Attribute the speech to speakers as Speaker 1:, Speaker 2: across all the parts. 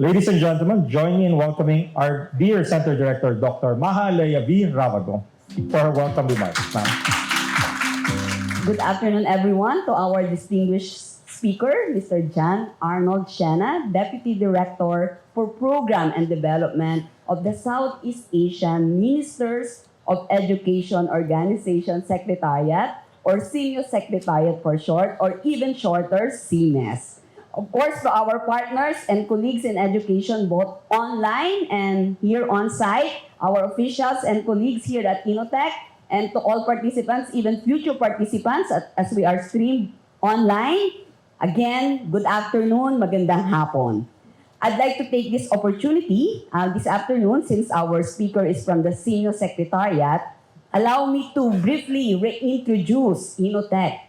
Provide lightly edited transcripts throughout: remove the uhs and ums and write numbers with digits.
Speaker 1: Ladies and gentlemen, join me in welcoming our dear Center Director, Dr. Mahalaya V. Ravago, for her welcome remarks. Ma'am.
Speaker 2: Good afternoon, everyone, to our distinguished speaker, Mr. John Arnold Siena, Deputy Director for Program and Development of the Southeast Asian Ministers of Education Organization Secretariat, or SEAMEO Secretariat for short, or even shorter, SEAMES. Of course, to our partners and colleagues in education, both online and here on site, our officials and colleagues here at INNOTECH, and to all participants, even future participants, as we are streamed online. Again, good afternoon, magandang hapon. I'd like to take this opportunity this afternoon, since our speaker is from the SEAMEO Secretariat, allow me to briefly reintroduce INNOTECH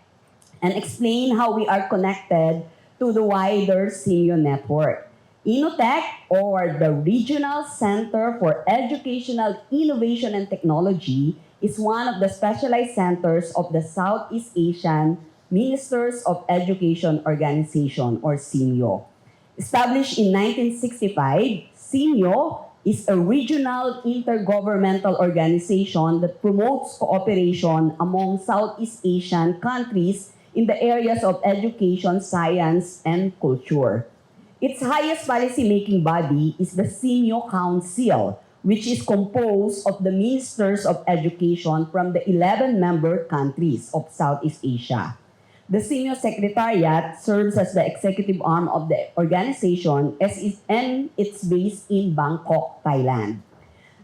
Speaker 2: and explain how we are connected to the wider SEAMEO network. INNOTECH, or the Regional Center for Educational Innovation and Technology, is one of the specialized centers of the Southeast Asian Ministers of Education Organization, or SEAMEO. Established in 1965, SEAMEO is a regional intergovernmental organization that promotes cooperation among Southeast Asian countries in the areas of education, science, and culture. Its highest policy-making body is the SEAMEO Council, which is composed of the Ministers of Education from the 11 member countries of Southeast Asia. The SEAMEO Secretariat serves as the executive arm of the organization and it's based in Bangkok, Thailand.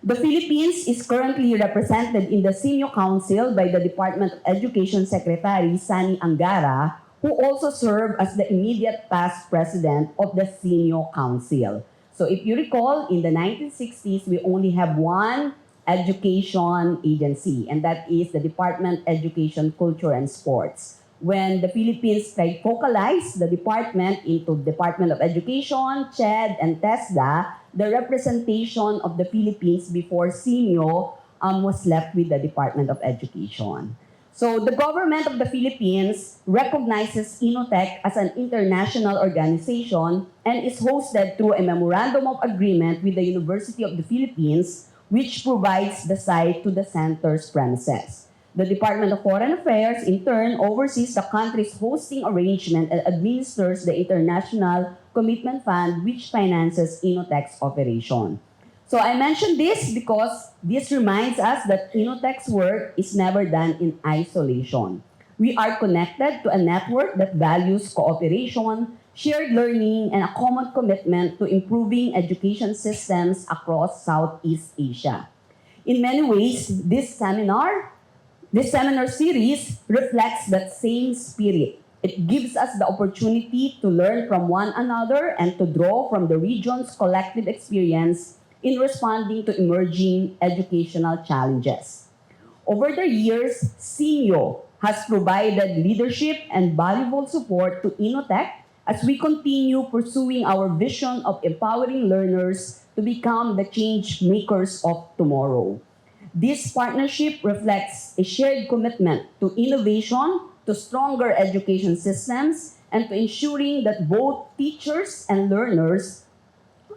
Speaker 2: The Philippines is currently represented in the SEAMEO Council by the Department of Education Secretary Sani Angara, who also served as the immediate past president of the SEAMEO Council. So if you recall, in the 1960s, we only have one education agency, and that is the Department of Education, Culture, and Sports. When the Philippines focalized the department into Department of Education, CHED, and TESDA, the representation of the Philippines before SEAMEO was left with the Department of Education. So the government of the Philippines recognizes INNOTECH as an international organization and is hosted through a memorandum of agreement with the University of the Philippines, which provides the site to the center's premises. The Department of Foreign Affairs, in turn, oversees the country's hosting arrangement and administers the International Commitment Fund, which finances INNOTECH's operation. So I mentioned this because this reminds us that INNOTECH's work is never done in isolation. We are connected to a network that values cooperation, shared learning, and a common commitment to improving education systems across Southeast Asia. In many ways, this seminar series reflects that same spirit. It gives us the opportunity to learn from one another and to draw from the region's collective experience in responding to emerging educational challenges. Over the years, SEAMEO has provided leadership and valuable support to INNOTECH as we continue pursuing our vision of empowering learners to become the change makers of tomorrow. This partnership reflects a shared commitment to innovation, to stronger education systems, and to ensuring that both teachers and learners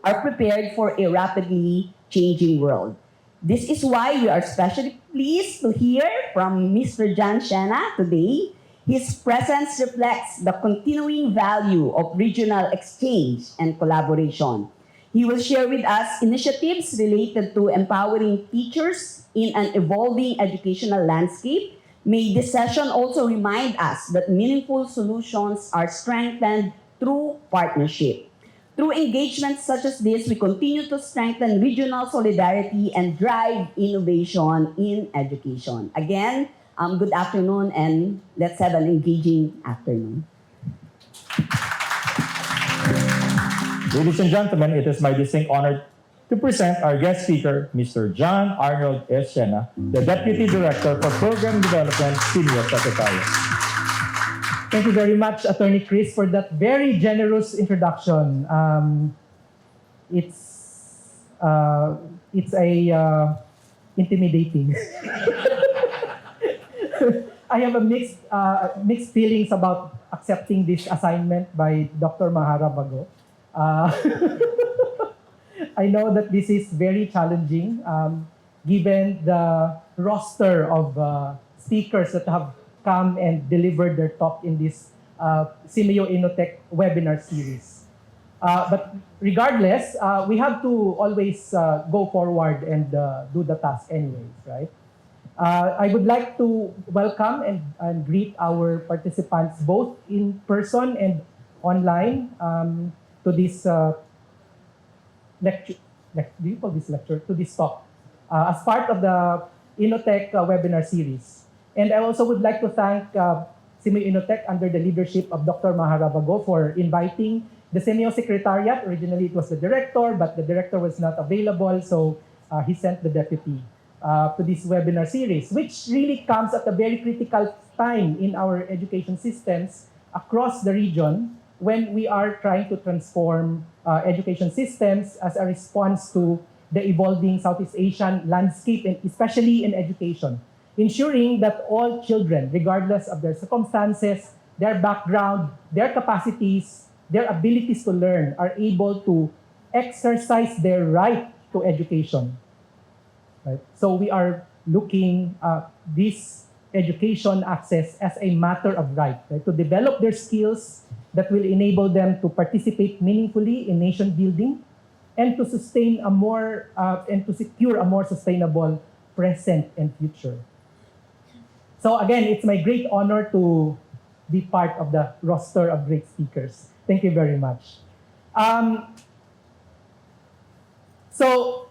Speaker 2: are prepared for a rapidly changing world. This is why we are especially pleased to hear from Mr. John Siena today. His presence reflects the continuing value of regional exchange and collaboration. He will share with us initiatives related to empowering teachers in an evolving educational landscape. May this session also remind us that meaningful solutions are strengthened through partnership. Through engagements such as this, we continue to strengthen regional solidarity and drive innovation in education. Again, good afternoon, and let's have an engaging afternoon.
Speaker 1: Ladies and gentlemen, it is my distinct honor to present our guest speaker, Mr. John Arnold S. Siena, the Deputy Director for Program Development, SEAMEO Secretariat.
Speaker 3: Thank you very much, Attorney Chris, for that very generous introduction. It's intimidating. I have a mixed feelings about accepting this assignment by Dr. Mahara Bago. I know that this is very challenging given the roster of speakers that have come and delivered their talk in this SEAMEO INNOTECH webinar series. But regardless, we have to always go forward and do the task anyways, right? I would like to welcome and greet our participants both in person and online to this lecture. Do you call this lecture? To this talk as part of the INNOTECH webinar series. And I also would like to thank SEAMEO INNOTECH under the leadership of Dr. Maharabago for inviting the SEAMEO Secretariat. Originally, it was the director, but the director was not available, so he sent the deputy to this webinar series, which really comes at a very critical time in our education systems across the region when we are trying to transform education systems as a response to the evolving Southeast Asian landscape, and especially in education, ensuring that all children, regardless of their circumstances, their background, their capacities, their abilities to learn, are able to exercise their right to education. Right? So we are looking at this education access as a matter of right, to develop their skills that will enable them to participate meaningfully in nation building and to sustain a more and to secure a more sustainable present and future. So again, it's my great honor to be part of the roster of great speakers. Thank you very much. So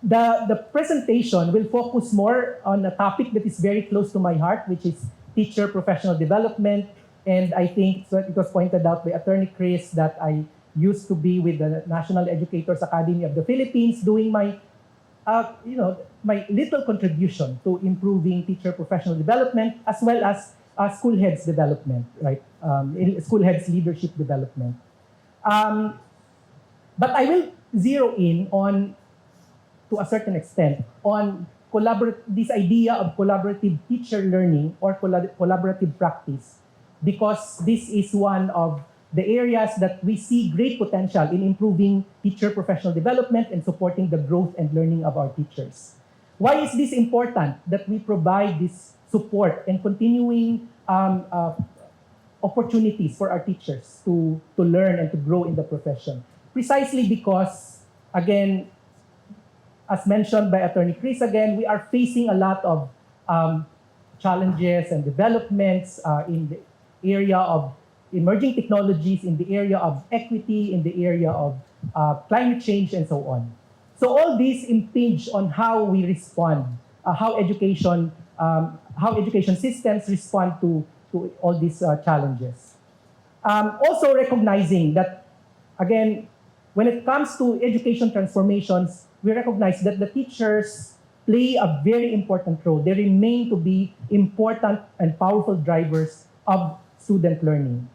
Speaker 3: the presentation will focus more on a topic that is very close to my heart, which is teacher professional development. And I think it was pointed out by Attorney Chris that I used to be with the National Educators Academy of the Philippines doing my my little contribution to improving teacher professional development as well as school heads development, right? School heads leadership development. But I will zero in on, to a certain extent, on this idea of collaborative teacher learning or collaborative practice, because this is one of the areas that we see great potential in improving teacher professional development and supporting the growth and learning of our teachers. Why is this important that we provide this support and continuing opportunities for our teachers to learn and to grow in the profession? Precisely because, again, as mentioned by Attorney Chris, again, we are facing a lot of challenges and developments in the area of emerging technologies, in the area of equity, in the area of climate change, and so on. So all these impinge on how we respond, how education systems respond to all these challenges. Also recognizing that, again, when it comes to education transformations, we recognize that the teachers play a very important role. They remain to be important and powerful drivers of student learning.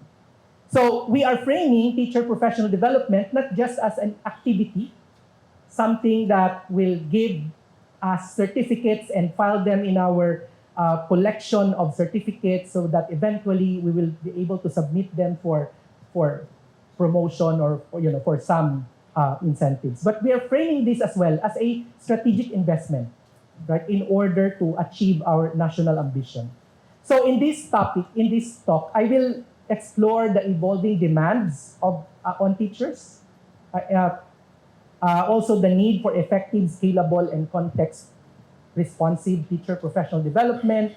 Speaker 3: So we are framing teacher professional development not just as an activity, something that will give us certificates and file them in our collection of certificates so that eventually we will be able to submit them for promotion or for some incentives. But we are framing this as well as a strategic investment, right, in order to achieve our national ambition. So in this talk, I will explore the evolving demands on teachers, also the need for effective, scalable, and context-responsive teacher professional development,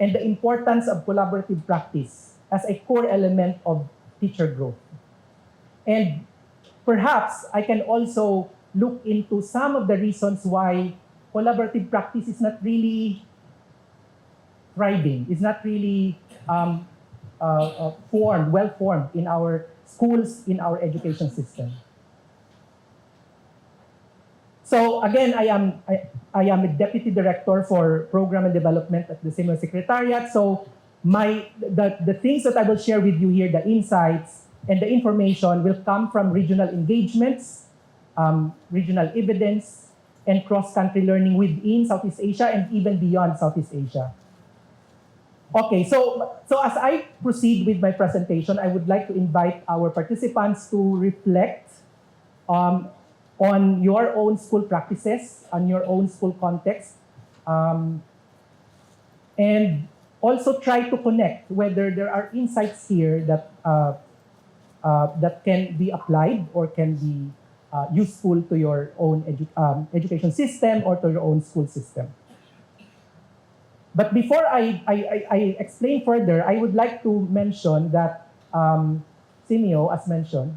Speaker 3: and the importance of collaborative practice as a core element of teacher growth. And perhaps I can also look into some of the reasons why collaborative practice is not really thriving, is not really well-formed in our schools, in our education system. So again, I am a deputy director for program and development at the SEAMEO Secretariat. So the things that I will share with you here, the insights and the information, will come from regional engagements, regional evidence, and cross-country learning within Southeast Asia and even beyond Southeast Asia. Okay, so as I proceed with my presentation, I would like to invite our participants to reflect on your own school practices, on your own school context, and also try to connect whether there are insights here that can be applied or can be useful to your own education system or to your own school system. But before I explain further, I would like to mention that SEAMEO, as mentioned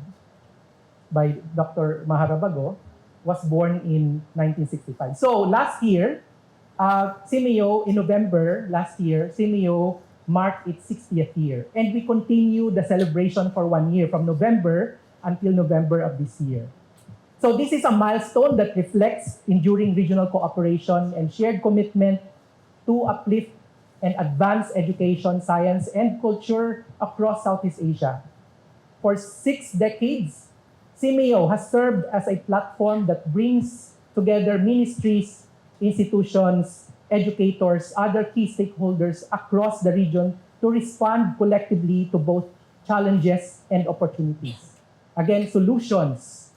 Speaker 3: by Dr. Maharabago, was born in 1965. So last year, SEAMEO, in November last year, SEAMEO marked its 60th year. And we continue the celebration for 1 year, from November until November of this year. So this is a milestone that reflects enduring regional cooperation and shared commitment to uplift and advance education, science, and culture across Southeast Asia. For 6 decades, SEAMEO has served as a platform that brings together ministries, institutions, educators, other key stakeholders across the region to respond collectively to both challenges and opportunities. Again,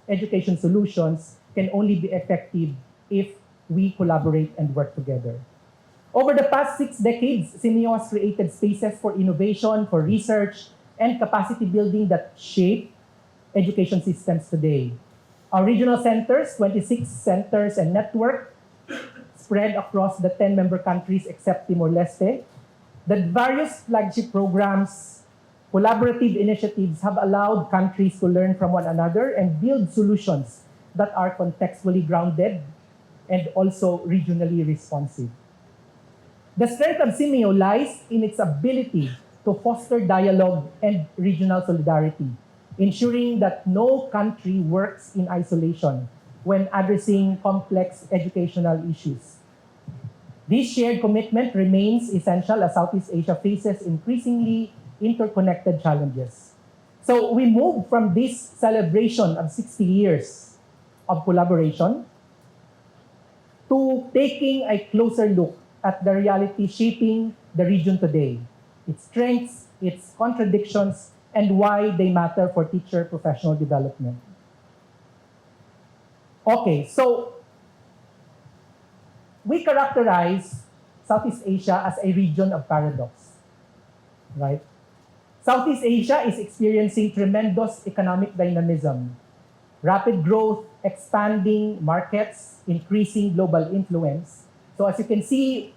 Speaker 3: education solutions can only be effective if we collaborate and work together. Over the past 6 decades, SEAMEO has created spaces for innovation, for research, and capacity building that shape education systems today. Our regional centers, 26 centers and network, spread across the 10 member countries except Timor-Leste. The various flagship programs, collaborative initiatives have allowed countries to learn from one another and build solutions that are contextually grounded and also regionally responsive. The strength of SEAMEO lies in its ability to foster dialogue and regional solidarity, ensuring that no country works in isolation when addressing complex educational issues. This shared commitment remains essential as Southeast Asia faces increasingly interconnected challenges. So we move from this celebration of 60 years of collaboration to taking a closer look at the reality shaping the region today, its strengths, its contradictions, and why they matter for teacher professional development. Okay, so we characterize Southeast Asia as a region of paradox, right? Southeast Asia is experiencing tremendous economic dynamism, rapid growth, expanding markets, increasing global influence. So as you can see,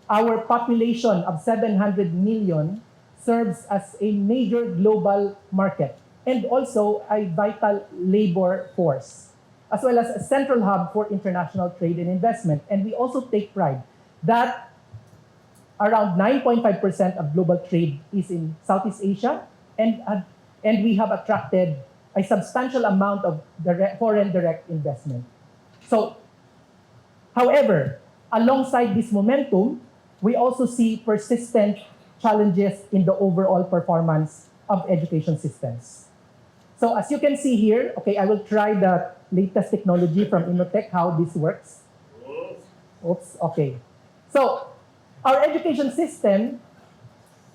Speaker 3: our population of 700 million serves as a major global market and also a vital labor force, as well as a central hub for international trade and investment. And we also take pride that around 9.5% of global trade is in Southeast Asia, and we have attracted a substantial amount of foreign direct investment. So, however, alongside this momentum, we also see persistent challenges in the overall performance of education systems. So as you can see here, okay, I will try the latest technology from INNOTECH, how this works. Oops, okay. So our education system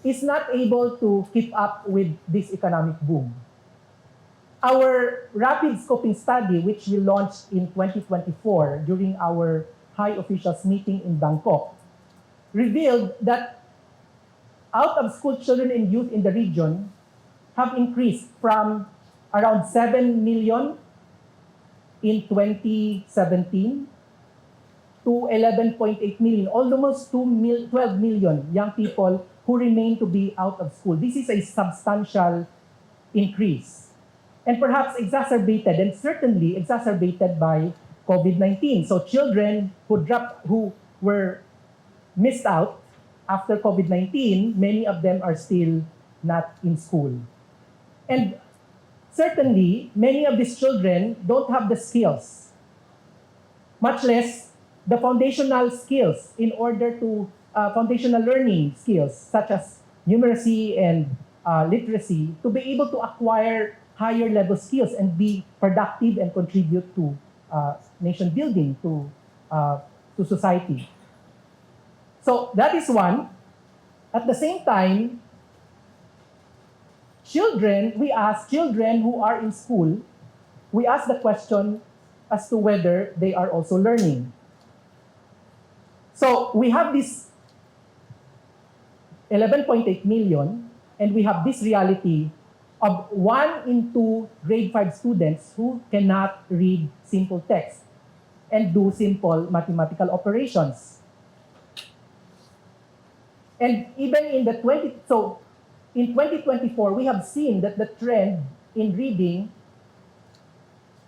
Speaker 3: is not able to keep up with this economic boom. Our rapid scoping study, which we launched in 2024 during our high officials meeting in Bangkok, revealed that out-of-school children and youth in the region have increased from around 7 million in 2017 to 11.8 million, almost 12 million young people who remain to be out of school. This is a substantial increase, and perhaps exacerbated, and certainly exacerbated by COVID-19. So children who were missed out after COVID-19, many of them are still not in school. And certainly, many of these children don't have the skills, much less the foundational skills in order to, foundational learning skills such as numeracy and literacy to be able to acquire higher level skills and be productive and contribute to nation building, to society. So that is one. At the same time, we ask children who are in school, we ask the question, as to whether they are also learning. So we have this 11.8 million, and we have this reality of 1 in 2 grade 5 students who cannot read simple text and do simple mathematical operations. And even in in 2024, we have seen that the trend in reading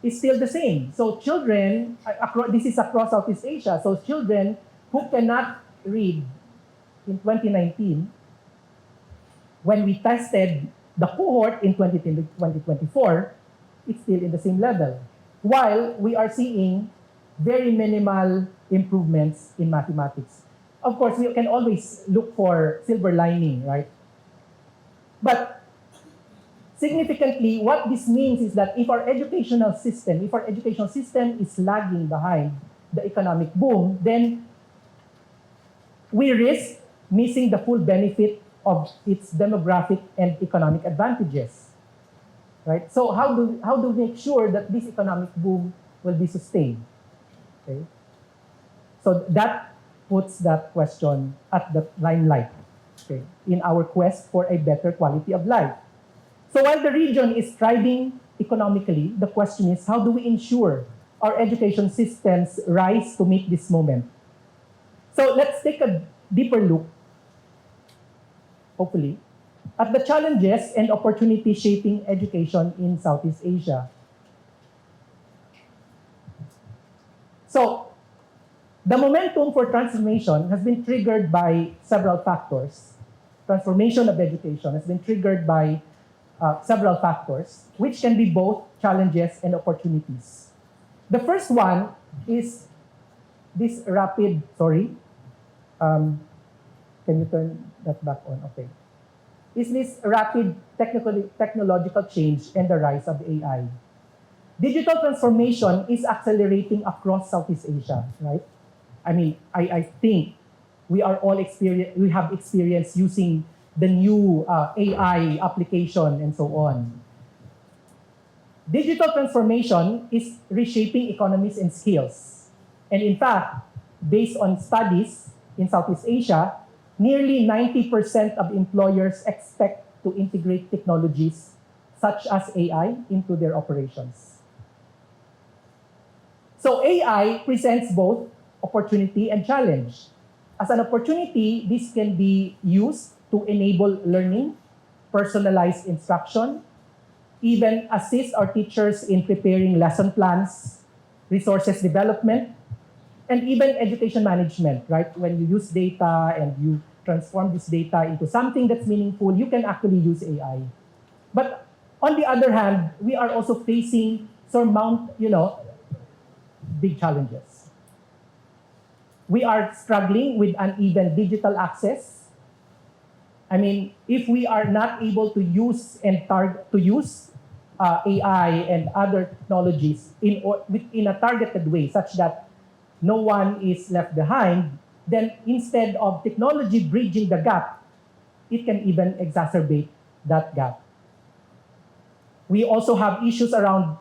Speaker 3: is still the same. So children, this is across Southeast Asia, so children who cannot read in 2019, when we tested the cohort in 2024, it's still in the same level. While we are seeing very minimal improvements in mathematics. Of course, we can always look for silver lining, right? But significantly, what this means is that if our educational system is lagging behind the economic boom, then we risk missing the full benefit of its demographic and economic advantages, right? So how do we make sure that this economic boom will be sustained? Okay, so that puts that question at the limelight, okay, in our quest for a better quality of life. So while the region is thriving economically, the question is, how do we ensure our education systems rise to meet this moment? So let's take a deeper look, hopefully, at the challenges and opportunities shaping education in Southeast Asia. So, the momentum for transformation has been triggered by several factors. Transformation of education has been triggered by several factors, which can be both challenges and opportunities. The first one is this rapid, can you turn that back on? Okay. Is this rapid technological change and the rise of AI. Digital transformation is accelerating across Southeast Asia, right? I mean, I think we have experience using the new AI application and so on. Digital transformation is reshaping economies and skills. And in fact, based on studies in Southeast Asia, nearly 90% of employers expect to integrate technologies such as AI into their operations. So AI presents both opportunity and challenge. As an opportunity, this can be used to enable learning, personalized instruction, even assist our teachers in preparing lesson plans, resources development, and even education management, right? When you use data and you transform this data into something that's meaningful, you can actually use AI. But on the other hand, we are also facing big challenges. We are struggling with uneven digital access. I mean, if we are not able to use AI and other technologies in a targeted way, such that no one is left behind, then instead of technology bridging the gap, it can even exacerbate that gap. We also have issues around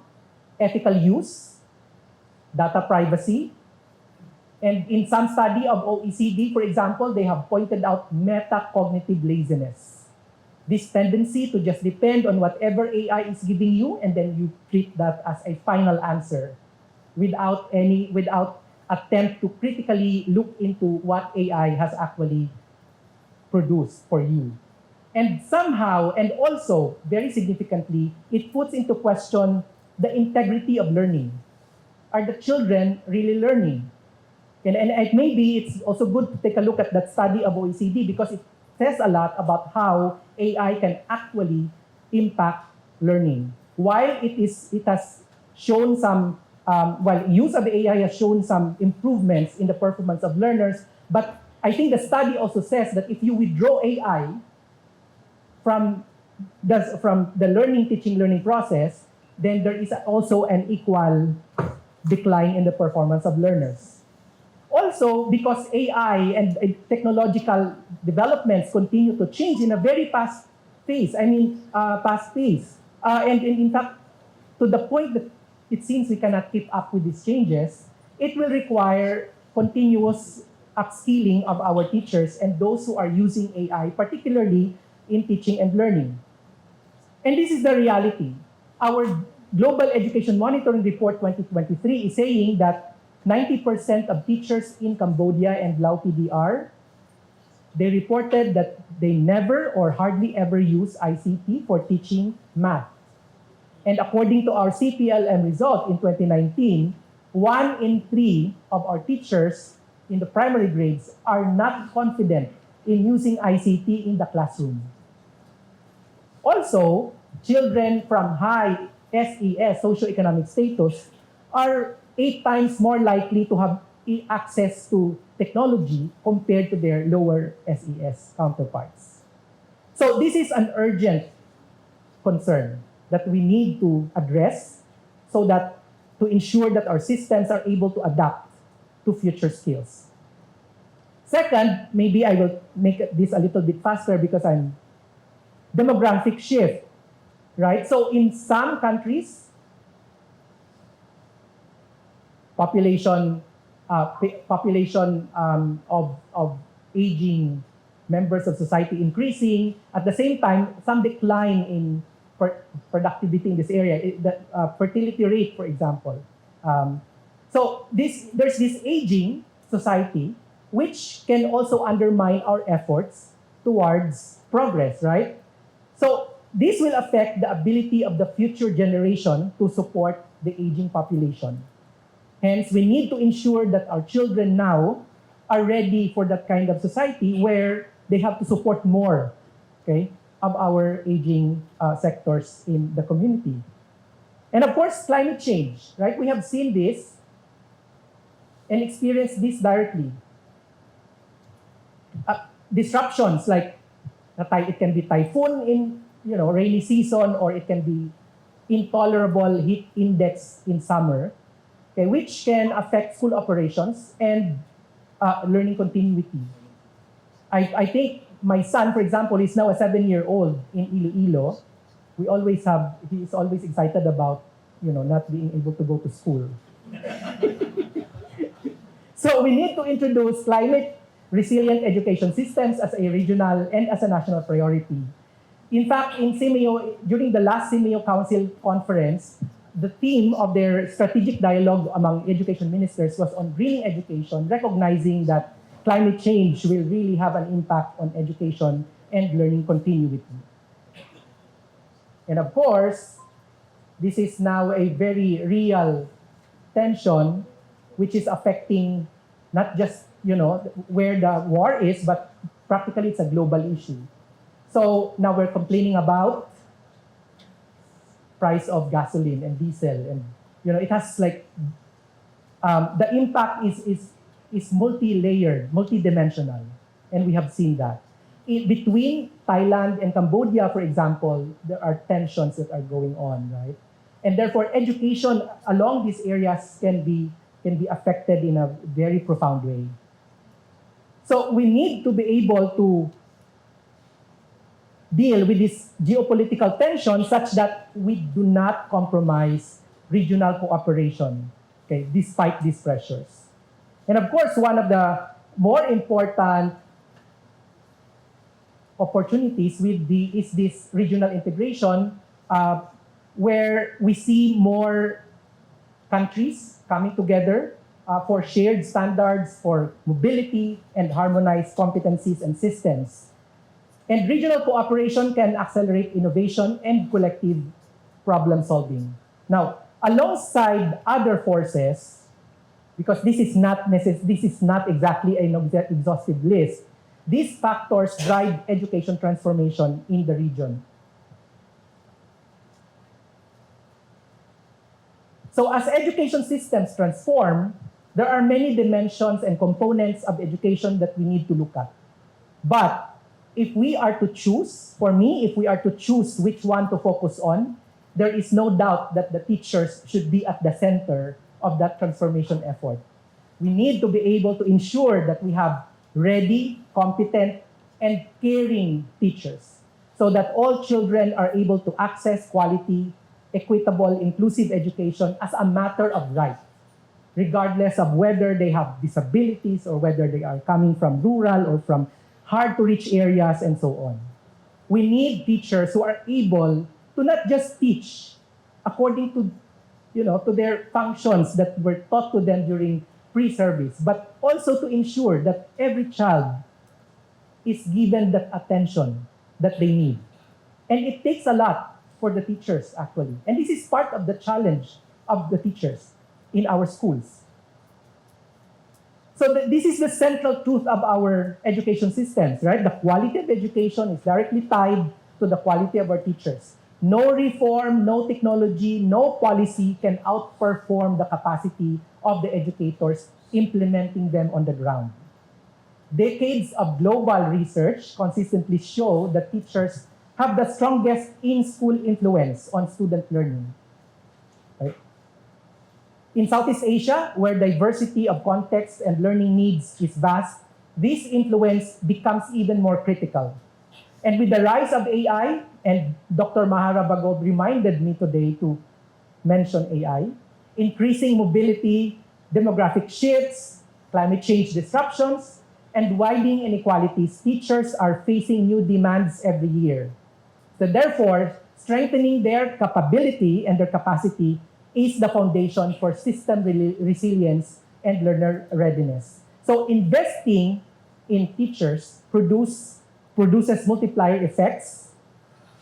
Speaker 3: ethical use, data privacy, and in some study of OECD, for example, they have pointed out metacognitive laziness. This tendency to just depend on whatever AI is giving you, and then you treat that as a final answer without attempt to critically look into what AI has actually produced for you. And somehow, and also very significantly, it puts into question the integrity of learning. Are the children really learning? And maybe it's also good to take a look at that study of OECD because it says a lot about how AI can actually impact learning. While it has shown some, use of AI has shown some improvements in the performance of learners, but I think the study also says that if you withdraw AI from the teaching learning process, then there is also an equal decline in the performance of learners. Also, because AI and technological developments continue to change in a very fast pace. And in fact, to the point that it seems we cannot keep up with these changes, it will require continuous upskilling of our teachers and those who are using AI, particularly in teaching and learning. And this is the reality. Our Global Education Monitoring Report 2023 is saying that 90% of teachers in Cambodia and Laos PDR, they reported that they never or hardly ever use ICT for teaching math. And according to our CPLM result in 2019, 1 in 3 of our teachers in the primary grades are not confident in using ICT in the classroom. Also, children from high SES, socioeconomic status, are 8 times more likely to have access to technology compared to their lower SES counterparts. So this is an urgent concern that we need to address so that to ensure that our systems are able to adapt to future skills. Second, maybe I will make this a little bit faster because I'm demographic shift, right? So in some countries, population of aging members of society increasing. At the same time, some decline in productivity in this area, the fertility rate, for example. So there's this aging society, which can also undermine our efforts towards progress, right? So this will affect the ability of the future generation to support the aging population. Hence, we need to ensure that our children now are ready for that kind of society where they have to support more, okay, of our aging sectors in the community. And of course, climate change, right? We have seen this and experienced this directly. Disruptions like it can be typhoon in rainy season, or it can be intolerable heat index in summer, okay, which can affect school operations and learning continuity. I think my son, for example, is now a 7-year-old in Iloilo. He is always excited about, not being able to go to school. So we need to introduce climate resilient education systems as a regional and as a national priority. In fact, in SEAMEO, during the last SEAMEO Council conference, the theme of their strategic dialogue among education ministers was on greening education, recognizing that climate change will really have an impact on education and learning continuity. And of course, this is now a very real tension which is affecting not just where the war is, but practically it's a global issue. So now we're complaining about price of gasoline and diesel, and it has the impact is multi-layered, multi-dimensional, and we have seen that. Between Thailand and Cambodia, for example, there are tensions that are going on, right? And therefore, education along these areas can be affected in a very profound way. So we need to be able to deal with this geopolitical tension such that we do not compromise regional cooperation, okay, despite these pressures. And of course, one of the more important opportunities is this regional integration, where we see more countries coming together for shared standards for mobility and harmonized competencies and systems. And regional cooperation can accelerate innovation and collective problem solving. Now, alongside other forces, because this is not exactly an exhaustive list, these factors drive education transformation in the region. So as education systems transform, there are many dimensions and components of education that we need to look at. But if we are to choose which one to focus on, there is no doubt that the teachers should be at the center of that transformation effort. We need to be able to ensure that we have ready, competent, and caring teachers so that all children are able to access quality equitable, inclusive education as a matter of right, regardless of whether they have disabilities or whether they are coming from rural or from hard-to-reach areas and so on. We need teachers who are able to not just teach according to, to their functions that were taught to them during pre-service, but also to ensure that every child is given that attention that they need. And it takes a lot for the teachers, actually. And this is part of the challenge of the teachers in our schools. So this is the central truth of our education systems, right? The quality of education is directly tied to the quality of our teachers. No reform, no technology, no policy can outperform the capacity of the educators implementing them on the ground. Decades of global research consistently show that teachers have the strongest in-school influence on student learning. Right? In Southeast Asia, where diversity of context and learning needs is vast, this influence becomes even more critical. And with the rise of AI, and Dr. Mahara Bagod reminded me today to mention AI, increasing mobility, demographic shifts, climate change disruptions, and widening inequalities, teachers are facing new demands every year. So therefore, strengthening their capability and their capacity is the foundation for system resilience and learner readiness. So investing in teachers produces multiplier effects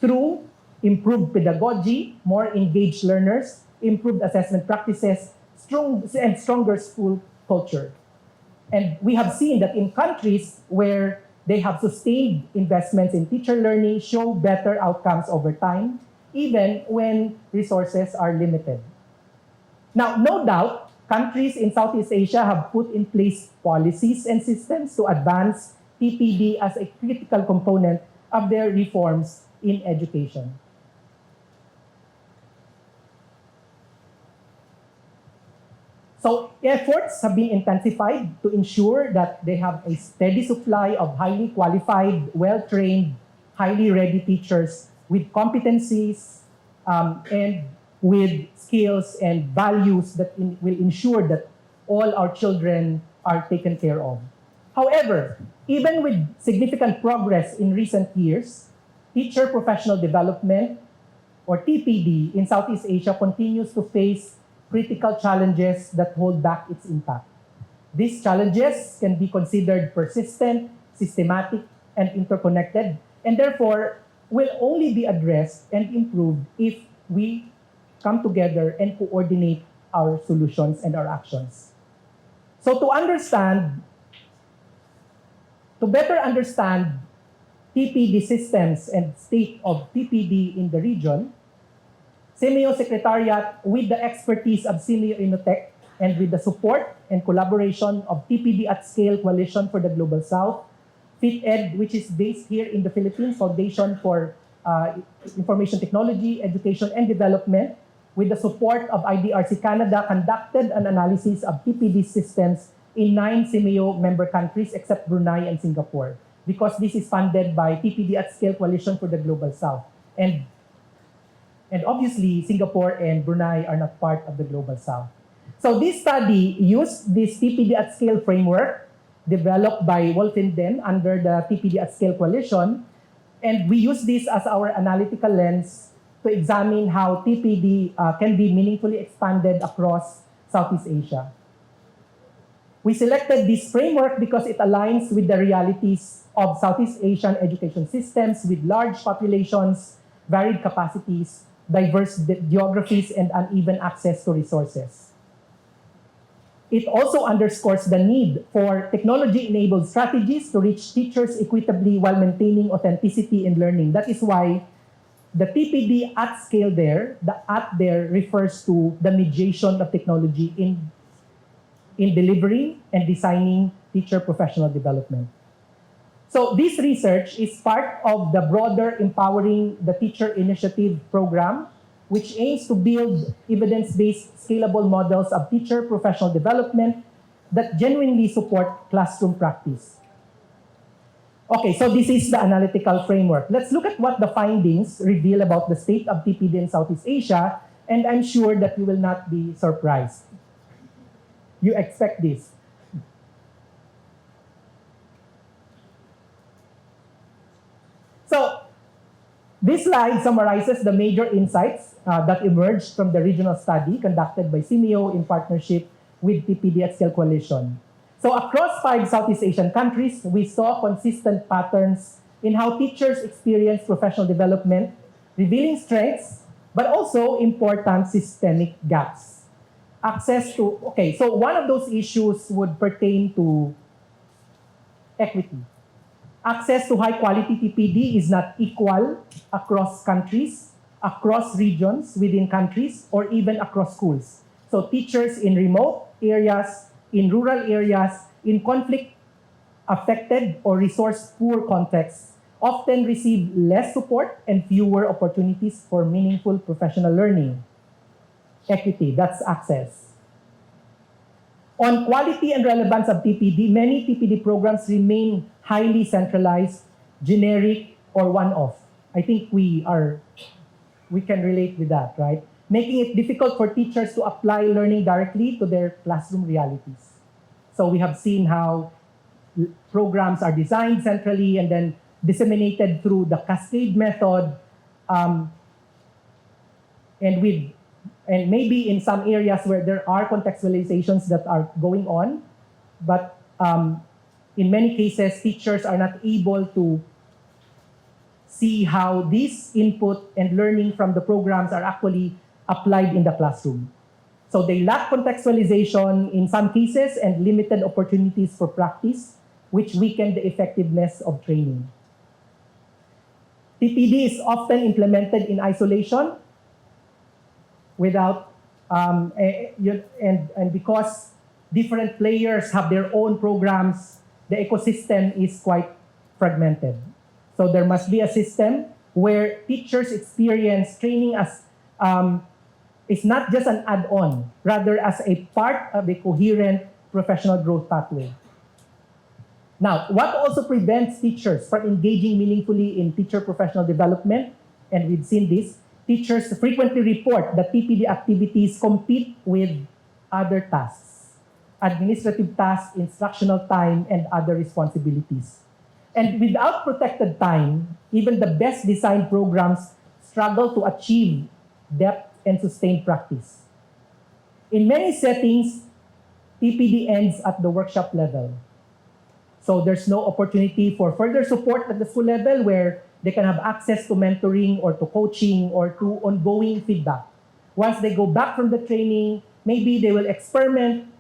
Speaker 3: through improved pedagogy, more engaged learners, improved assessment practices, and stronger school culture. And we have seen that in countries where they have sustained investments in teacher learning show better outcomes over time, even when resources are limited. Now, no doubt, countries in Southeast Asia have put in place policies and systems to advance TPD as a critical component of their reforms in education. So efforts have been intensified to ensure that they have a steady supply of highly qualified, well-trained, highly ready teachers with competencies and with skills and values that will ensure that all our children are taken care of. However, even with significant progress in recent years, teacher professional development, or TPD, in Southeast Asia continues to face critical challenges that hold back its impact. These challenges can be considered persistent, systematic, and interconnected, and therefore will only be addressed and improved if we come together and coordinate our solutions and our actions. So to better understand TPD systems and state of TPD in the region, SEAMEO Secretariat, with the expertise of SEAMEO INNOTECH and with the support and collaboration of TPD at Scale Coalition for the Global South, FitEd, which is based here in the Philippines, Foundation for Information Technology, Education and Development, with the support of IDRC Canada, conducted an analysis of TPD systems in 9 SEAMEO member countries except Brunei and Singapore, because this is funded by TPD at Scale Coalition for the Global South. And obviously, Singapore and Brunei are not part of the Global South. So this study used this TPD at Scale framework developed by Wolfenden under the TPD at Scale Coalition, and we use this as our analytical lens to examine how TPD can be meaningfully expanded across Southeast Asia. We selected this framework because it aligns with the realities of Southeast Asian education systems with large populations, varied capacities, diverse geographies, and uneven access to resources. It also underscores the need for technology-enabled strategies to reach teachers equitably while maintaining authenticity in learning. That is why the TPD at scale there, the at there refers to the mediation of technology in delivering and designing teacher professional development. So this research is part of the broader Empowering the Teacher Initiative program, which aims to build evidence-based scalable models of teacher professional development that genuinely support classroom practice. Okay, so this is the analytical framework. Let's look at what the findings reveal about the state of TPD in Southeast Asia, and I'm sure that you will not be surprised. You expect this. So, this slide summarizes the major insights that emerged from the regional study conducted by SEAMEO in partnership with TPD at Scale Coalition. So across 5 Southeast Asian countries, we saw consistent patterns in how teachers experience professional development, revealing strengths, but also important systemic gaps. So one of those issues would pertain to equity. Access to high-quality TPD is not equal across countries, across regions within countries, or even across schools. So teachers in remote areas, in rural areas, in conflict-affected or resource-poor contexts often receive less support and fewer opportunities for meaningful professional learning. Equity, that's access. On quality and relevance of TPD, many TPD programs remain highly centralized, generic, or one-off. I think we can relate with that, right? Making it difficult for teachers to apply learning directly to their classroom realities. So we have seen how programs are designed centrally and then disseminated through the cascade method, and maybe in some areas where there are contextualizations that are going on, but in many cases, teachers are not able to see how this input and learning from the programs are actually applied in the classroom. So they lack contextualization in some cases and limited opportunities for practice, which weaken the effectiveness of training. TPD is often implemented in isolation without, and because different players have their own programs, the ecosystem is quite fragmented. So there must be a system where teachers experience training as is not just an add-on, rather as a part of a coherent professional growth pathway. Now, what also prevents teachers from engaging meaningfully in teacher professional development, and we've seen this, teachers frequently report that TPD activities compete with other tasks, administrative tasks, instructional time, and other responsibilities. And without protected time, even the best designed programs struggle to achieve depth and sustained practice. In many settings, TPD ends at the workshop level. So there's no opportunity for further support at the school level where they can have access to mentoring or to coaching or to ongoing feedback. Once they go back from the training, maybe they will experiment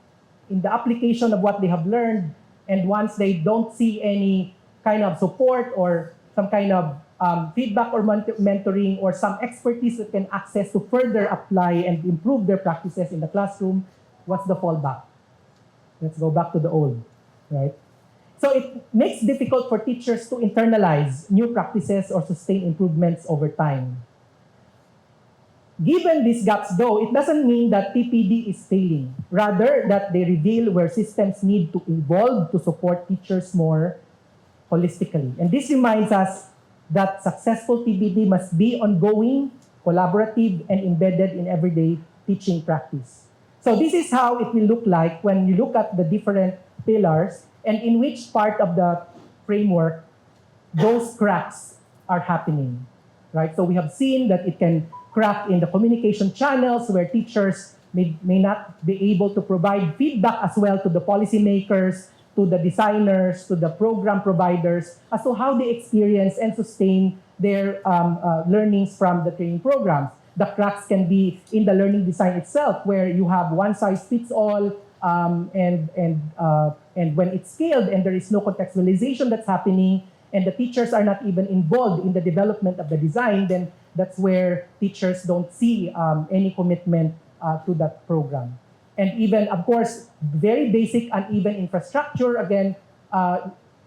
Speaker 3: in the application of what they have learned, and once they don't see any kind of support or some kind of feedback or mentoring or some expertise that can access to further apply and improve their practices in the classroom, what's the fallback? Let's go back to the old, right? So it makes it difficult for teachers to internalize new practices or sustain improvements over time. Given these gaps, though, it doesn't mean that TPD is failing. Rather, that they reveal where systems need to evolve to support teachers more holistically. And this reminds us that successful TPD must be ongoing, collaborative, and embedded in everyday teaching practice. So this is how it will look like when you look at the different pillars and in which part of the framework those cracks are happening, right? So we have seen that it can crack in the communication channels where teachers may not be able to provide feedback as well to the policymakers, to the designers, to the program providers as to how they experience and sustain their learnings from the training programs. The cracks can be in the learning design itself, where you have one size fits all, and when it's scaled and there is no contextualization that's happening, and the teachers are not even involved in the development of the design, then that's where teachers don't see any commitment to that program. And even, of course, very basic uneven infrastructure, again,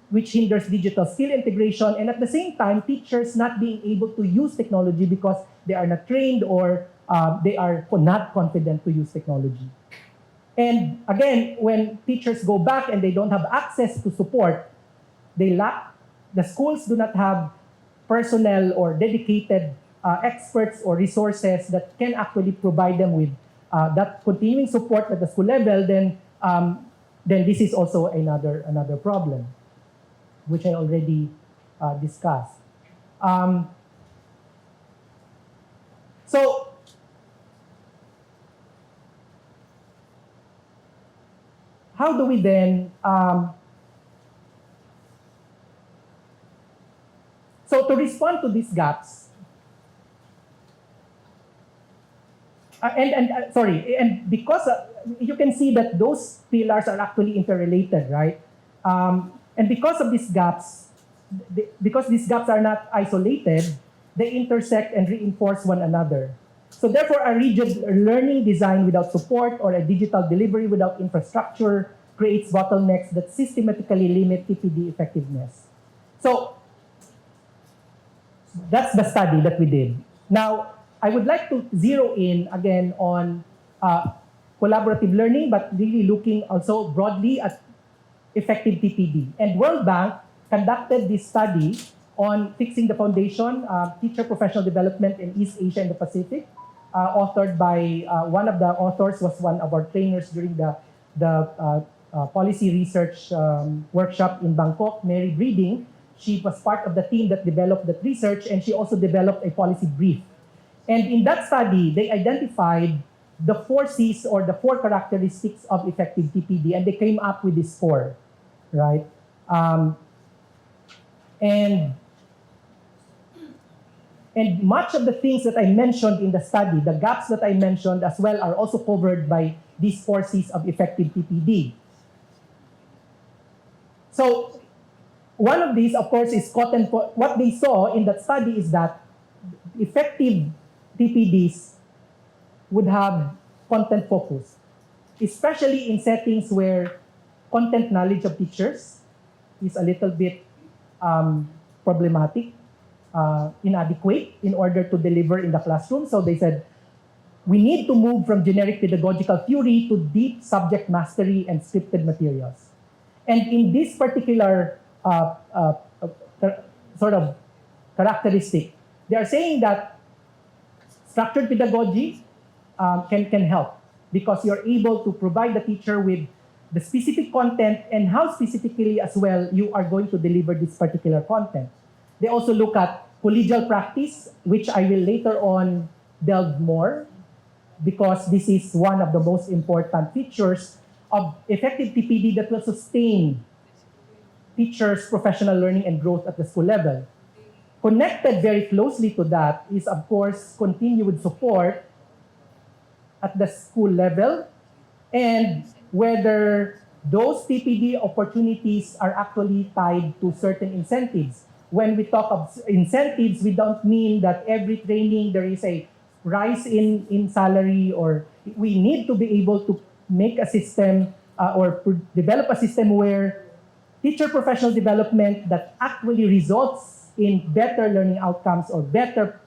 Speaker 3: which hinders digital skill integration, and at the same time, teachers not being able to use technology because they are not trained or they are not confident to use technology. And again, when teachers go back and they don't have access to support, they lack the schools do not have personnel or dedicated experts or resources that can actually provide them with that continuing support at the school level, then this is also another problem, which I already discussed. So how do we then so to respond to these gaps, and because you can see that those pillars are actually interrelated, right? And because of these gaps, because these gaps are not isolated, they intersect and reinforce one another. So therefore, a rigid learning design without support or a digital delivery without infrastructure creates bottlenecks that systematically limit TPD effectiveness. So that's the study that we did. Now, I would like to zero in again on collaborative learning, but really looking also broadly at effective TPD. And World Bank conducted this study on fixing the foundation, teacher professional development in East Asia and the Pacific, authored by one of the authors was one of our trainers during the policy research workshop in Bangkok, Mary Breeding. She was part of the team that developed that research, and she also developed a policy brief. And in that study, they identified the 4 C's or the 4 characteristics of effective TPD, and they came up with this 4, right? And much of the things that I mentioned in the study, the gaps that I mentioned as well, are also covered by these 4 C's of effective TPD. So one of these, of course, is content. What they saw in that study is that effective TPDs would have content focus, especially in settings where content knowledge of teachers is a little bit problematic, inadequate in order to deliver in the classroom. So they said, we need to move from generic pedagogical theory to deep subject mastery and scripted materials. And in this particular sort of characteristic, they are saying that structured pedagogy can help because you're able to provide the teacher with the specific content and how specifically as well you are going to deliver this particular content. They also look at collegial practice, which I will later on delve more because this is one of the most important features of effective TPD that will sustain teachers' professional learning and growth at the school level. Connected very closely to that is, of course, continued support at the school level and whether those TPD opportunities are actually tied to certain incentives. When we talk of incentives, we don't mean that every training there is a rise in salary, or we need to be able to make a system develop a system where teacher professional development that actually results in better learning outcomes or better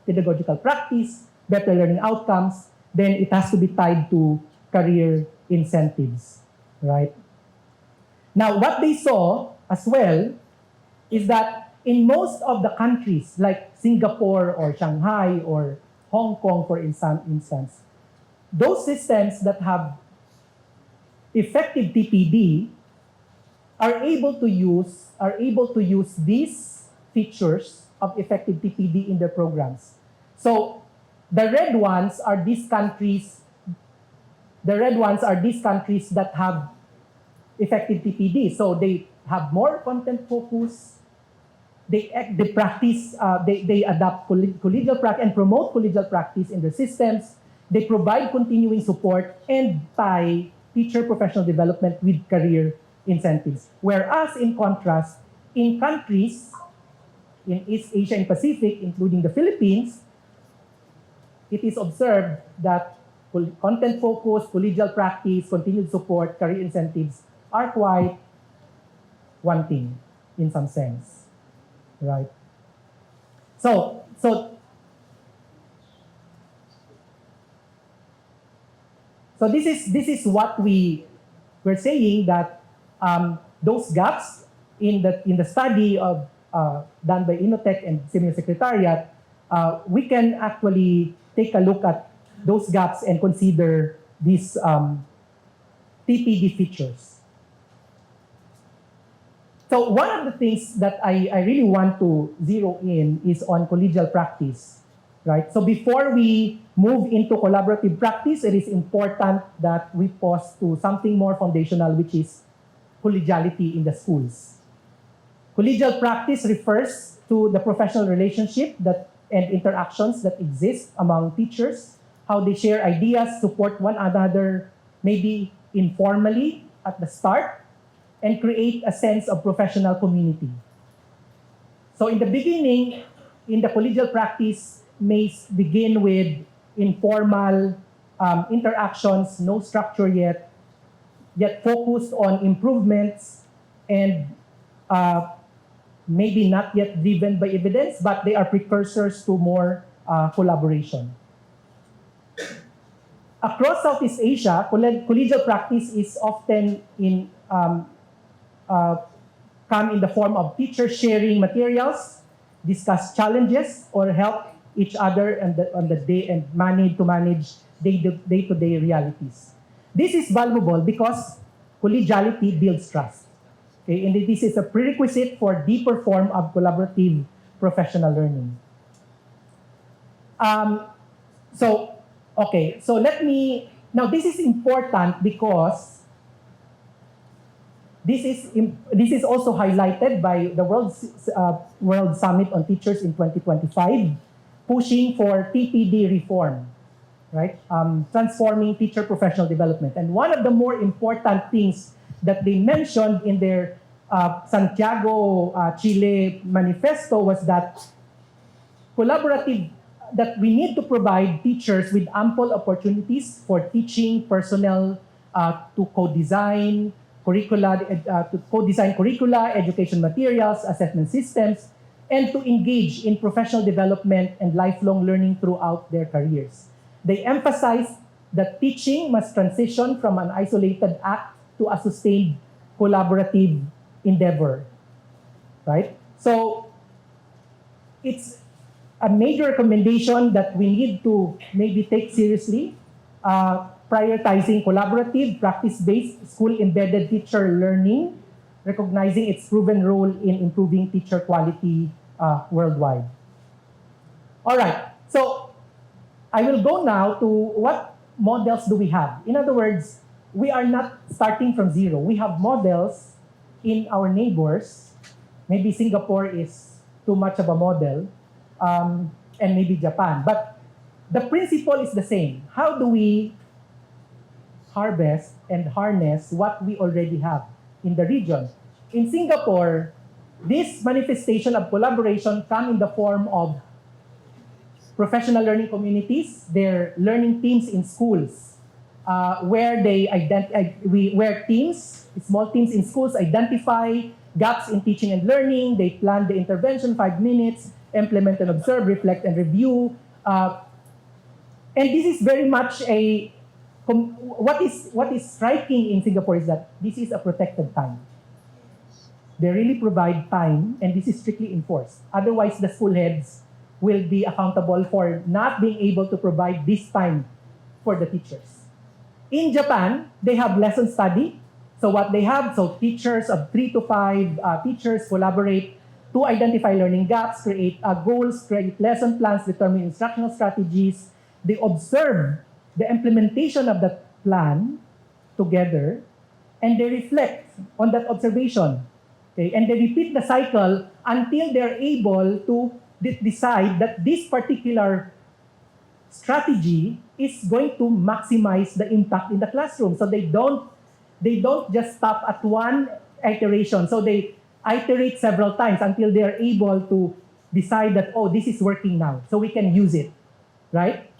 Speaker 3: pedagogical practice, better learning outcomes, then it has to be tied to career incentives, right? Now, what they saw as well is that in most of the countries like Singapore or Shanghai or Hong Kong, for instance, those systems that have effective TPD are able to use these features of effective TPD in their programs. So the red ones are these countries. The red ones are these countries that have effective TPD. So they have more content focus. They practice. They adopt collegial practice and promote collegial practice in their systems. They provide continuing support and tie teacher professional development with career incentives. Whereas, in contrast, in countries in East Asia and Pacific, including the Philippines, it is observed that content focus, collegial practice, continued support, career incentives are quite wanting in some sense, right? So this is what we're saying, that those gaps in the study of done by INNOTECH and SEAMEO Secretariat, we can actually take a look at those gaps and consider these TPD features. So one of the things that I really want to zero in is on collegial practice, right? So before we move into collaborative practice, it is important that we pause to something more foundational, which is collegiality in the schools. Collegial practice refers to the professional relationship and interactions that exist among teachers, how they share ideas, support one another, maybe informally at the start, and create a sense of professional community. So in the beginning, in the collegial practice, may begin with informal interactions, no structure yet focused on improvements and maybe not yet driven by evidence, but they are precursors to more collaboration. Across Southeast Asia, collegial practice is often come in the form of teachers sharing materials, discuss challenges, or help each other on the day and manage day-to-day realities. This is valuable because collegiality builds trust. Okay? And this is a prerequisite for deeper form of collaborative professional learning. So let me, now this is important because this is also highlighted by the World Summit on Teachers in 2025, pushing for TPD reform, right? Transforming teacher professional development. And one of the more important things that they mentioned in their Santiago, Chile manifesto was that we need to provide teachers with ample opportunities for teaching personnel to co-design curricula, education materials, assessment systems, and to engage in professional development and lifelong learning throughout their careers. They emphasize that teaching must transition from an isolated act to a sustained collaborative endeavor, right? So it's a major recommendation that we need to maybe take seriously, prioritizing collaborative, practice-based, school-embedded teacher learning, recognizing its proven role in improving teacher quality worldwide. All right, so I will go now to what models do we have. In other words, we are not starting from zero. We have models in our neighbors. Maybe Singapore is too much of a model, and maybe Japan. But the principle is the same. How do we harvest and harness what we already have in the region? In Singapore, this manifestation of collaboration come in the form of professional learning communities, their learning teams in schools, where small teams in schools identify gaps in teaching and learning. They plan the intervention, 5 minutes, implement and observe, reflect and review. And this is very much what is striking in Singapore is that this is a protected time. They really provide time, and this is strictly enforced. Otherwise, the school heads will be accountable for not being able to provide this time for the teachers. In Japan, they have lesson study. So what they have, so teachers of 3 to 5 teachers collaborate to identify learning gaps, create goals, create lesson plans, determine instructional strategies. They observe the implementation of that plan together, and they reflect on that observation. Okay? And they repeat the cycle until they're able to decide that this particular strategy is going to maximize the impact in the classroom. So they don't just stop at one iteration. So they iterate several times until they are able to decide that, oh, this is working now, so we can use it, right?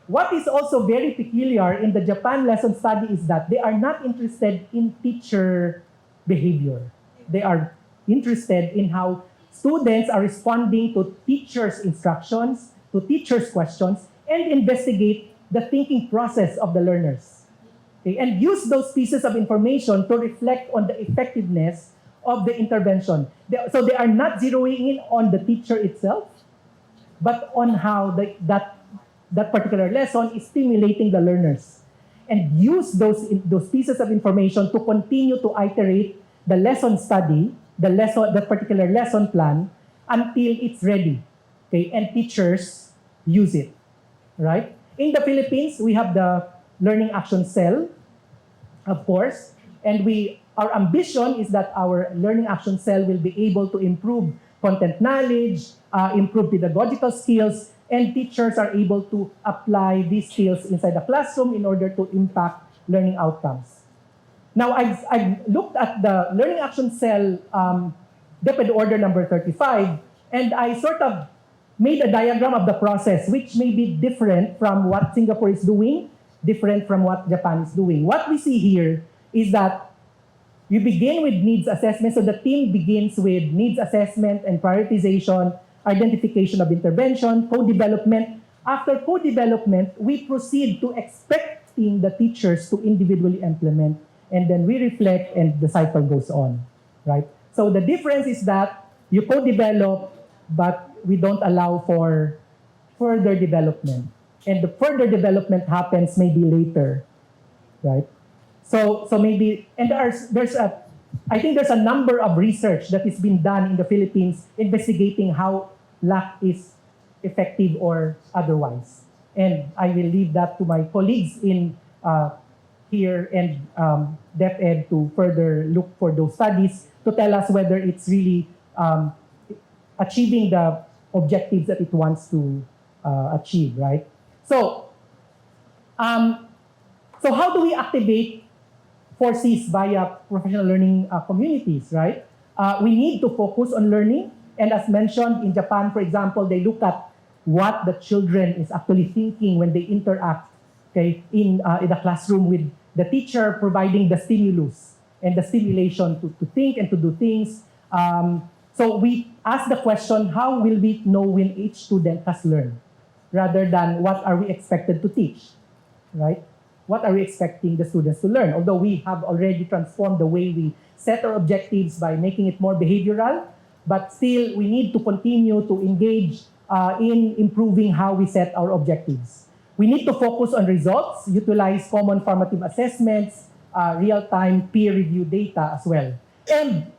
Speaker 3: What is also very peculiar in the Japan lesson study is that they are not interested in teacher behavior. They are interested in how students are responding to teachers' instructions, to teachers' questions, and investigate the thinking process of the learners. Okay? And use those pieces of information to reflect on the effectiveness of the intervention. So they are not zeroing in on the teacher itself, but on how that particular lesson is stimulating the learners, and use those pieces of information to continue to iterate the lesson study, that particular lesson plan, until it's ready. Okay, and teachers use it, right? In the Philippines, we have the Learning Action Cell, of course, and our ambition is that our Learning Action Cell will be able to improve content knowledge, improve pedagogical skills, and teachers are able to apply these skills inside the classroom in order to impact learning outcomes. Now, I've looked at the Learning Action Cell DepEd Order number 35, and I sort of made a diagram of the process, which may be different from what Singapore is doing, different from what Japan is doing. What we see here is that you begin with needs assessment. So the team begins with needs assessment and prioritization, identification of intervention, co-development. After co-development, we proceed to expecting the teachers to individually implement, and then we reflect and the cycle goes on, right? So the difference is that you co-develop, but we don't allow for further development. And the further development happens maybe later, right? So maybe, and I think there's a number of research that is being done in the Philippines investigating how LAC is effective or otherwise. And I will leave that to my colleagues in here and DepEd to further look for those studies to tell us whether it's really achieving the objectives that it wants to achieve, right? So how do we activate 4Cs via professional learning communities, right? We need to focus on learning. And as mentioned, in Japan, for example, they look at what the children is actually thinking when they interact, okay, in the classroom with the teacher providing the stimulus and the stimulation to think and to do things. So we ask the question, how will we know when each student has learned? Rather than what are we expected to teach, right? What are we expecting the students to learn? Although we have already transformed the way we set our objectives by making it more behavioral, but still we need to continue to engage in improving how we set our objectives. We need to focus on results, utilize common formative assessments, real-time peer review data as well. And,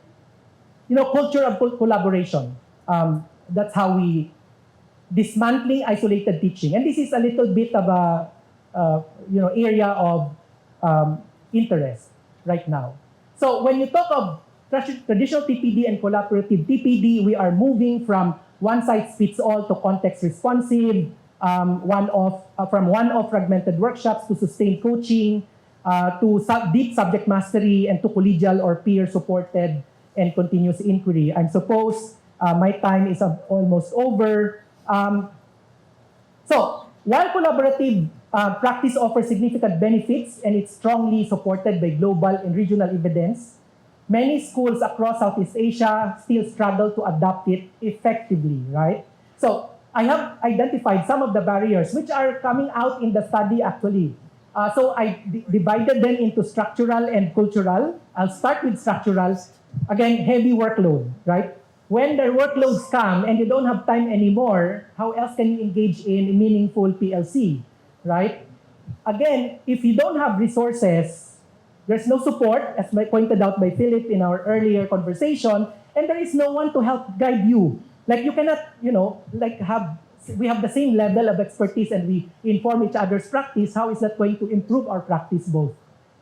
Speaker 3: culture of collaboration. That's how we dismantling isolated teaching. And this is a little bit of a area of interest right now. So when you talk of traditional TPD and collaborative TPD, we are moving from one-size-fits-all to context-responsive, from one-off fragmented workshops to sustained coaching, to deep subject mastery, and to collegial or peer-supported and continuous inquiry. I suppose my time is almost over. So while collaborative practice offers significant benefits and it's strongly supported by global and regional evidence, many schools across Southeast Asia still struggle to adopt it effectively, right? So I have identified some of the barriers which are coming out in the study actually. So I divided them into structural and cultural. I'll start with structural. Again, heavy workload, right? When the workloads come and you don't have time anymore, how else can you engage in meaningful PLC, right? Again, if you don't have resources, there's no support, as pointed out by Philip in our earlier conversation, and there is no one to help guide you. Like you cannot, we have the same level of expertise and we inform each other's practice. How is that going to improve our practice both,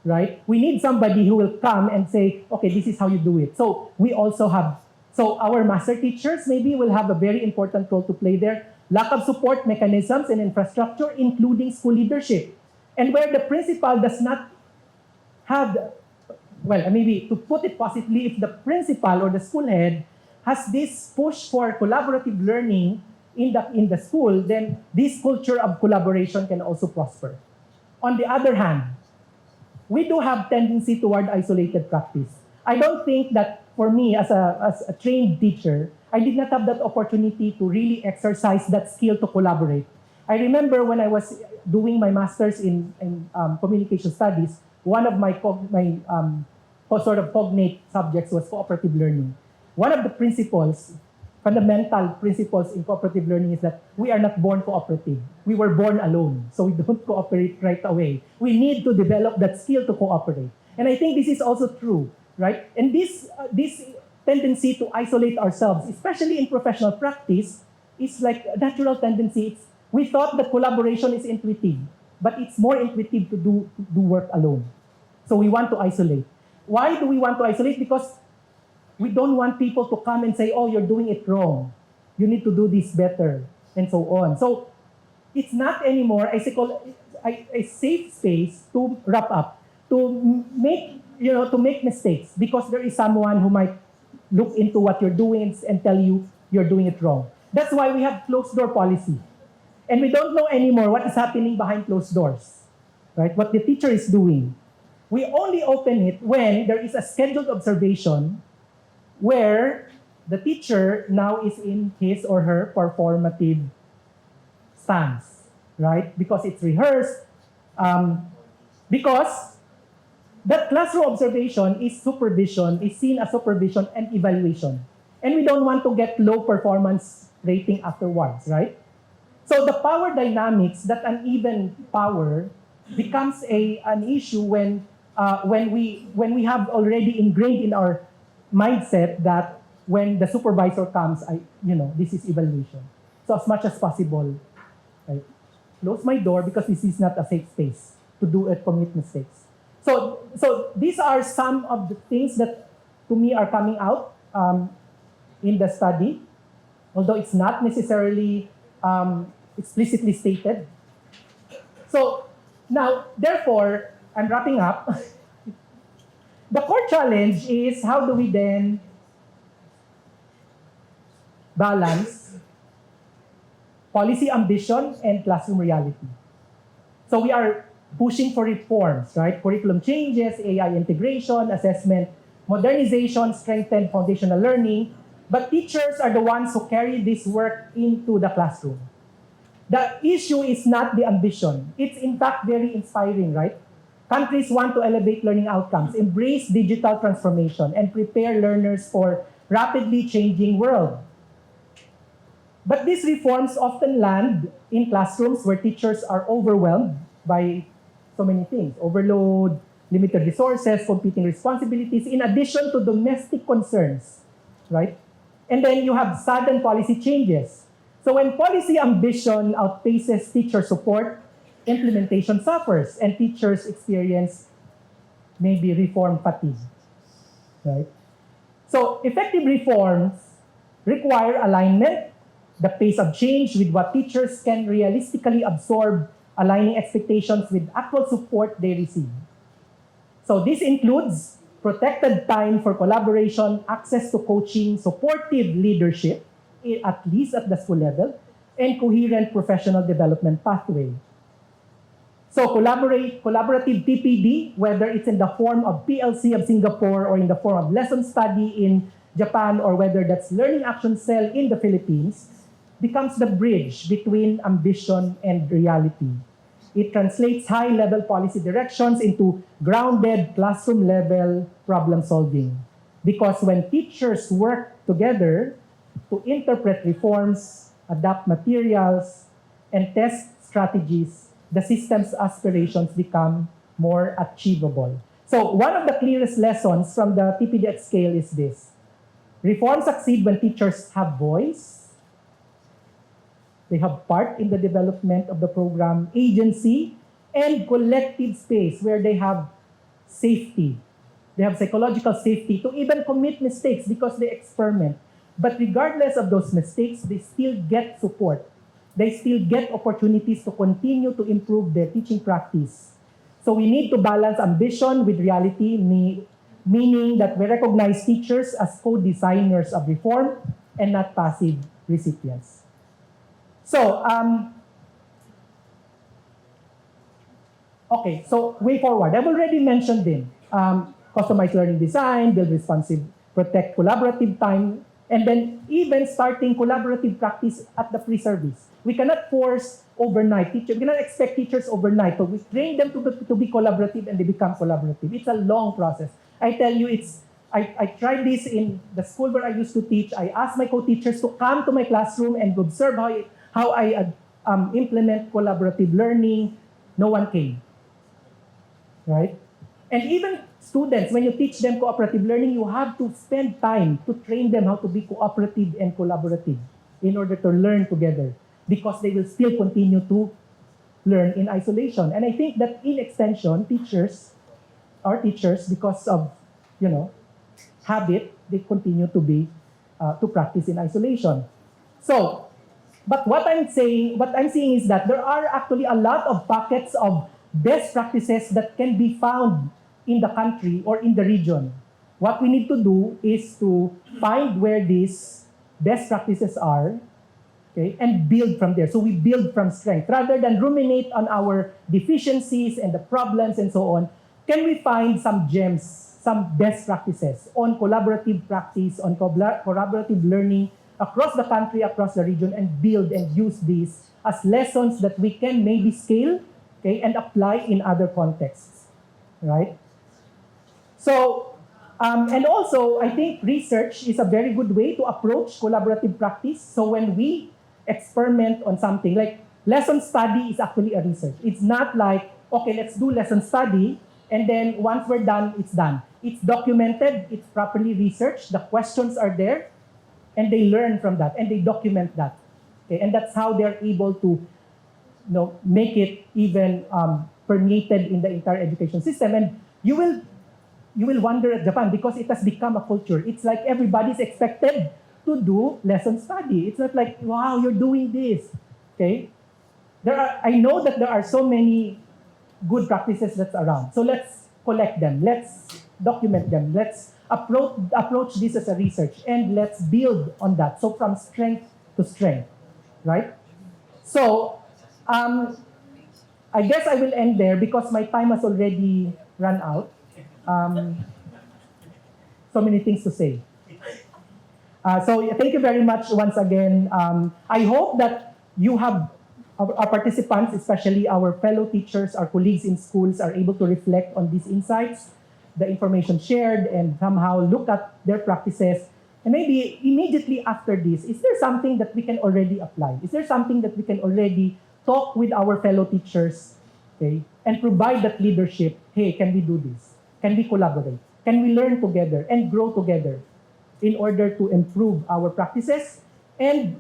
Speaker 3: right? We need somebody who will come and say, okay, this is how you do it. So we also have, our master teachers maybe will have a very important role to play there. Lack of support mechanisms and infrastructure, including school leadership. And where the principal does not have, maybe to put it positively, if the principal or the school head has this push for collaborative learning in the school, then this culture of collaboration can also prosper. On the other hand, we do have tendency toward isolated practice. I don't think that for me as a trained teacher, I did not have that opportunity to really exercise that skill to collaborate. I remember when I was doing my master's in communication studies, one of my sort of cognate subjects was cooperative learning. One of the principles, fundamental principles in cooperative learning is that we are not born cooperative. We were born alone, so we don't cooperate right away. We need to develop that skill to cooperate. And I think this is also true, right? And this tendency to isolate ourselves, especially in professional practice, is like a natural tendency. We thought that collaboration is intuitive, but it's more intuitive to do work alone. So we want to isolate. Why do we want to isolate? Because we don't want people to come and say, oh, you're doing it wrong. You need to do this better, and so on. So it's not anymore a safe space to wrap up, to make mistakes, because there is someone who might look into what you're doing and tell you you're doing it wrong. That's why we have closed door policy. And we don't know anymore what is happening behind closed doors, right? What the teacher is doing. We only open it when there is a scheduled observation where the teacher now is in his or her performative stance, right? Because it's rehearsed, because that classroom observation is seen as supervision and evaluation. And we don't want to get low performance rating afterwards, right? So the power dynamics, that uneven power, becomes an issue when we have already ingrained in our mindset that when the supervisor comes, this is evaluation. So as much as possible, right, close my door because this is not a safe space to commit mistakes. So these are some of the things that to me are coming out in the study, although it's not necessarily explicitly stated. So now, therefore, I'm wrapping up. The core challenge is how do we then balance policy ambition and classroom reality? So we are pushing for reforms, right? Curriculum changes, AI integration, assessment, modernization, strengthen foundational learning. But teachers are the ones who carry this work into the classroom. The issue is not the ambition. It's in fact very inspiring, right? Countries want to elevate learning outcomes, embrace digital transformation, and prepare learners for rapidly changing world. But these reforms often land in classrooms where teachers are overwhelmed by so many things: overload, limited resources, competing responsibilities, in addition to domestic concerns, right? And then you have sudden policy changes. So when policy ambition outpaces teacher support, implementation suffers, and teachers experience maybe reform fatigue, right? So effective reforms require alignment, the pace of change with what teachers can realistically absorb, aligning expectations with actual support they receive. So this includes protected time for collaboration, access to coaching, supportive leadership, at least at the school level, and coherent professional development pathway. So collaborative TPD, whether it's in the form of PLC of Singapore or in the form of lesson study in Japan, or whether that's Learning Action Cell in the Philippines, becomes the bridge between ambition and reality. It translates high-level policy directions into grounded classroom-level problem solving. Because when teachers work together to interpret reforms, adapt materials, and test strategies, the system's aspirations become more achievable. So one of the clearest lessons from the TPD scale is this: reforms succeed when teachers have voice, they have part in the development of the program, agency, and collective space where they have safety. They have psychological safety to even commit mistakes because they experiment. But regardless of those mistakes, they still get support. They still get opportunities to continue to improve their teaching practice. So we need to balance ambition with reality, meaning that we recognize teachers as co-designers of reform and not passive recipients. So, okay, so way forward. I've already mentioned them. Customized learning design, build responsive, protect collaborative time, and then even starting collaborative practice at the pre-service. We cannot force overnight teachers. We cannot expect teachers overnight. So we train them to be collaborative and they become collaborative. It's a long process. I tell you, I tried this in the school where I used to teach. I asked my co-teachers to come to my classroom and observe how I implement collaborative learning. No one came, right? And even students, when you teach them cooperative learning, you have to spend time to train them how to be cooperative and collaborative in order to learn together, because they will still continue to learn in isolation. And I think that in extension, our teachers, because of, habit, they continue to practice in isolation. So, but what I'm seeing is that there are actually a lot of pockets of best practices that can be found in the country or in the region. What we need to do is to find where these best practices are, okay, and build from there. So we build from strength. Rather than ruminate on our deficiencies and the problems and so on, can we find some gems, some best practices on collaborative practice, on collaborative learning across the country, across the region, and build and use these as lessons that we can maybe scale, okay, and apply in other contexts, right? So, and also, I think research is a very good way to approach collaborative practice. So when we experiment on something, like lesson study is actually a research. It's not like, okay, let's do lesson study, and then once we're done, it's done. It's documented, it's properly researched, the questions are there, and they learn from that, and they document that. Okay? And that's how they're able to make it even permeated in the entire education system. And you will wonder at Japan because it has become a culture. It's like everybody's expected to do lesson study. It's not like, wow, you're doing this. Okay? I know that there are so many good practices that's around. So let's collect them. Let's document them. Let's approach this as a research, and let's build on that. So from strength to strength, right? So I guess I will end there because my time has already run out. So many things to say. So thank you very much once again. I hope that you have, our participants, especially our fellow teachers, our colleagues in schools, are able to reflect on these insights, the information shared, and somehow look at their practices. And maybe immediately after this, is there something that we can already apply? Is there something that we can already talk with our fellow teachers, okay, and provide that leadership? Hey, can we do this? Can we collaborate? Can we learn together and grow together in order to improve our practices and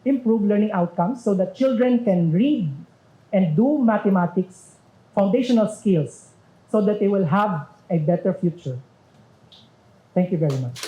Speaker 3: improve learning outcomes so that children can read and do mathematics, foundational skills, so that they will have a better future. Thank you very much.